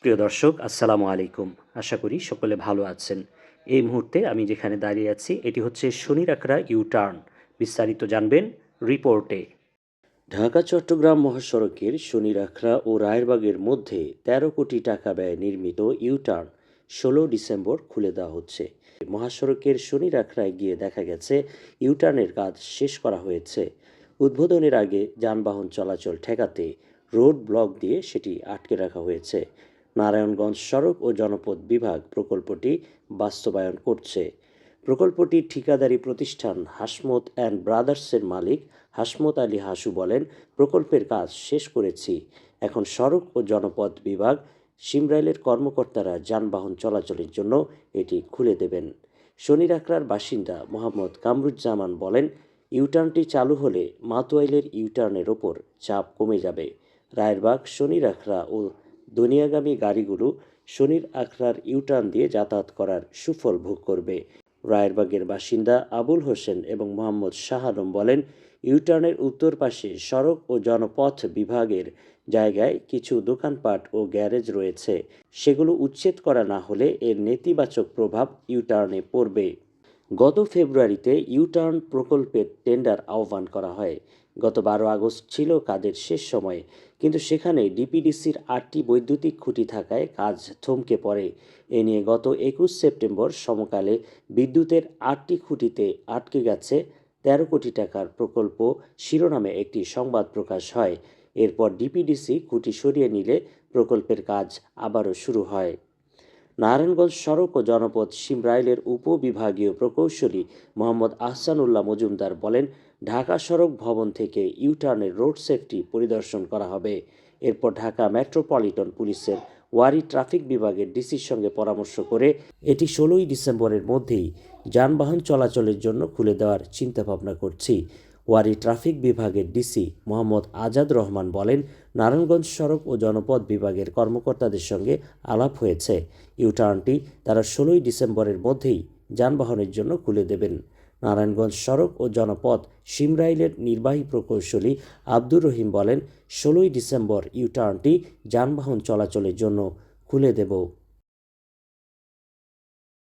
প্রিয় দর্শক, আসসালামু আলাইকুম। আশা করি সকলে ভালো আছেন। এই মুহূর্তে আমি যেখানে দাঁড়িয়ে আছি এটি হচ্ছে শনিরাখড়া ইউ-টার্ন। বিস্তারিত জানবেন রিপোর্টে। ঢাকা-চট্টগ্রাম মহাসড়কের শনিরাখড়া ও রায়েরবাগের মধ্যে ১৩ কোটি টাকা ব্যয়ে নির্মিত ইউ-টার্ন ১৬ ডিসেম্বর খুলে দেওয়া হচ্ছে। মহাসড়কের শনিরাখড়ায় গিয়ে দেখা গেছে ইউ-টার্নের কাজ শেষ করা হয়েছে। উদ্বোধনের আগে যানবাহন চলাচল ঠেকাতে রোড ব্লক দিয়ে সেটি আটকে রাখা হয়েছে। নারায়ণগঞ্জ সড়ক ও জনপথ বিভাগ প্রকল্পটি বাস্তবায়ন করছে। প্রকল্পটির ঠিকাদারি প্রতিষ্ঠান হাসমত অ্যান্ড ব্রাদার্সের মালিক হাসমত আলী হাসু বলেন, প্রকল্পের কাজ শেষ করেছি, এখন সড়ক ও জনপথ বিভাগ সিমরাইলের কর্মকর্তারা যানবাহন চলাচলের জন্য এটি খুলে দেবেন। শনিরাখড়ার বাসিন্দা মোহাম্মদ কামরুজ্জামান বলেন, ইউটার্নটি চালু হলে মাতুয়াইলের ইউটার্নের ওপর চাপ কমে যাবে। রায়েরবাগ, শনিরাখড়া ও দুনিয়াগামী গাড়িগুলো শনির আখড়ার ইউটার্ন দিয়ে যাতায়াত করার সুফল ভোগ করবে। রায়েরবাগের বাসিন্দা আবুল হোসেন এবং মোহাম্মদ শাহ আলম বলেন, ইউটার্নের উত্তর পাশে সড়ক ও জনপথ বিভাগের জায়গায় কিছু দোকানপাট ও গ্যারেজ রয়েছে, সেগুলো উচ্ছেদ করা না হলে এর নেতিবাচক প্রভাব ইউটার্নে পড়বে। গত ফেব্রুয়ারিতে ইউটার্ন প্রকল্পের টেন্ডার আহ্বান করা হয়। গত ১২ আগস্ট ছিল কাজের শেষ সময়, কিন্তু সেখানে ডিপিডিসির ৮টি বৈদ্যুতিক খুঁটি থাকায় কাজ থমকে পড়ে। এ নিয়ে গত ২১ সেপ্টেম্বর সমকালে বিদ্যুতের ৮টি খুঁটিতে আটকে গেছে ১৩ কোটি টাকার প্রকল্প শিরোনামে একটি সংবাদ প্রকাশ হয়। এরপর ডিপিডিসি খুঁটি সরিয়ে নিলে প্রকল্পের কাজ আবারও শুরু হয়। নারায়ণগঞ্জ সড়ক ও জনপথ সিমরাইলের উপবিভাগীয় প্রকৌশলী মোহাম্মদ আহসানুল্লাহ মজুমদার বলেন, ঢাকা সড়ক ভবন থেকে ইউটার্নের রোড সেফটি পরিদর্শন করা হবে। এরপর ঢাকা মেট্রোপলিটন পুলিশের ওয়ারি ট্রাফিক বিভাগের ডিসির সঙ্গে পরামর্শ করে এটি ১৬ই ডিসেম্বরের মধ্যেই যানবাহন চলাচলের জন্য খুলে দেওয়ার চিন্তাভাবনা করছি। ওয়ারি ট্রাফিক বিভাগের ডিসি মোহাম্মদ আজাদ রহমান বলেন, নারায়ণগঞ্জ সড়ক ও জনপথ বিভাগের কর্মকর্তাদের সঙ্গে আলাপ হয়েছে। ইউটার্নটি তারা ১৬ই ডিসেম্বরের মধ্যেই যানবাহনের জন্য খুলে দেবেন। নারায়ণগঞ্জ সড়ক ও জনপথ সিমরাইলের নির্বাহী প্রকৌশলী আব্দুর রহিম বলেন, ১৬ই ডিসেম্বর ইউটার্নটি যানবাহন চলাচলের জন্য খুলে দেব।